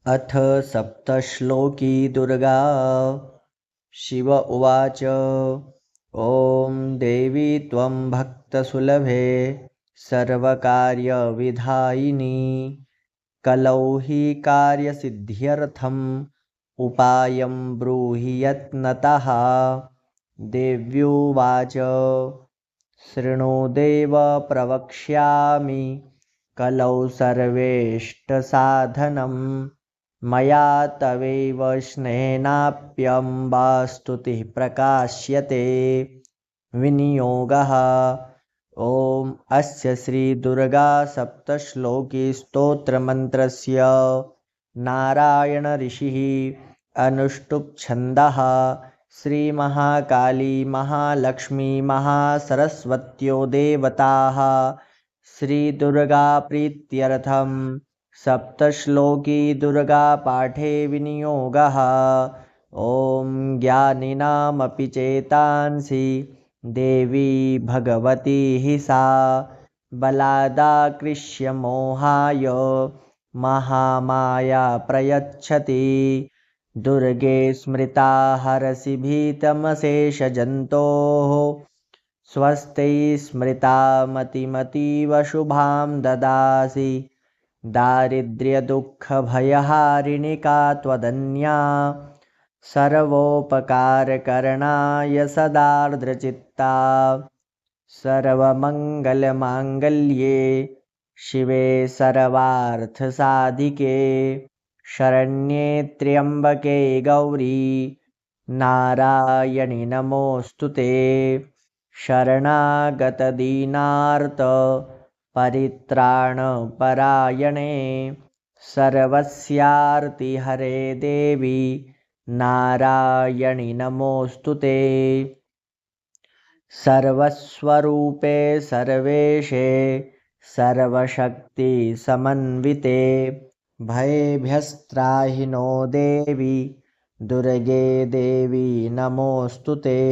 अथ सप्तश्लोकी दुर्गा। शिव उवाच। ॐ देवी त्वं भक्तसुलभे सर्वकार्यविधायिनी कलौ हि कार्यसिद्ध्यर्थम् उपायं ब्रूहि यत्नतः। देव्युवाच शृणु देव प्रवक्ष्यामि कलौ सर्वेष्टसाधनं मया तवैव स्नेहेनाप्यम्बा स्तुतिः प्रकाश्यते विनियोगः। ॐ अस्य श्रीदुर्गा सप्तश्लोकी स्तोत्रमन्त्रस्य नारायण ऋषिः अनुष्टुप् छन्दः श्रीमहाकाली महालक्ष्मी महासरस्वत्यो देवताः श्रीदुर्गाप्रीत्यर्थं सप्तश्लोकी दुर्गापाठे विनियोगः। ॐ ज्ञानिनामपि चेतांसि देवी भगवती हि सा बलादाकृष्य मोहाय महामाया प्रयच्छति। दुर्गे स्मृता हरसि भीतमशेषजन्तोः स्वस्ति स्मृता मतिमतीव शुभां ददासि। दारिद्र्यदुःखभयहारिणिका त्वदन्या सर्वोपकारकरणाय सदार्द्रचित्ता सर्वमङ्गलमाङ्गल्ये शिवे सर्वार्थसाधिके शरण्ये त्र्यम्बके गौरी नारायणि नमोऽस्तु ते। शरणागतदीनार्त परित्राणपरायणे सर्वस्यार्तिहरे देवी नारायणि नमोऽस्तु ते। सर्वस्वरूपे सर्वेशे सर्वशक्तिसमन्विते भयेभ्यस्त्राहि नो देवी दुर्गे देवी नमोऽस्तु ते।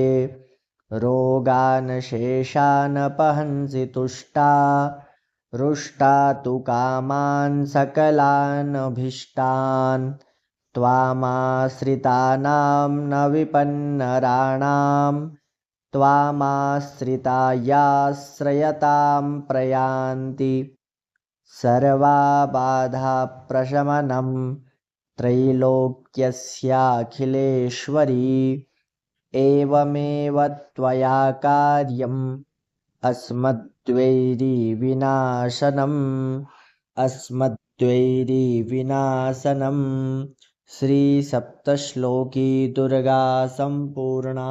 रोगान् शेषानपहंसि तुष्टा रुष्टा तु कामान् सकलानभीष्टान् त्वामाश्रितानां न विपन्नराणां त्वामाश्रिता याश्रयतां प्रयान्ति। सर्वबाधाप्रशमनं त्रैलोक्यस्याखिलेश्वरी एवमेव त्वया कार्यम् अस्मद्वैरिविनाशनम्। श्रीसप्तश्लोकी दुर्गा सम्पूर्णा।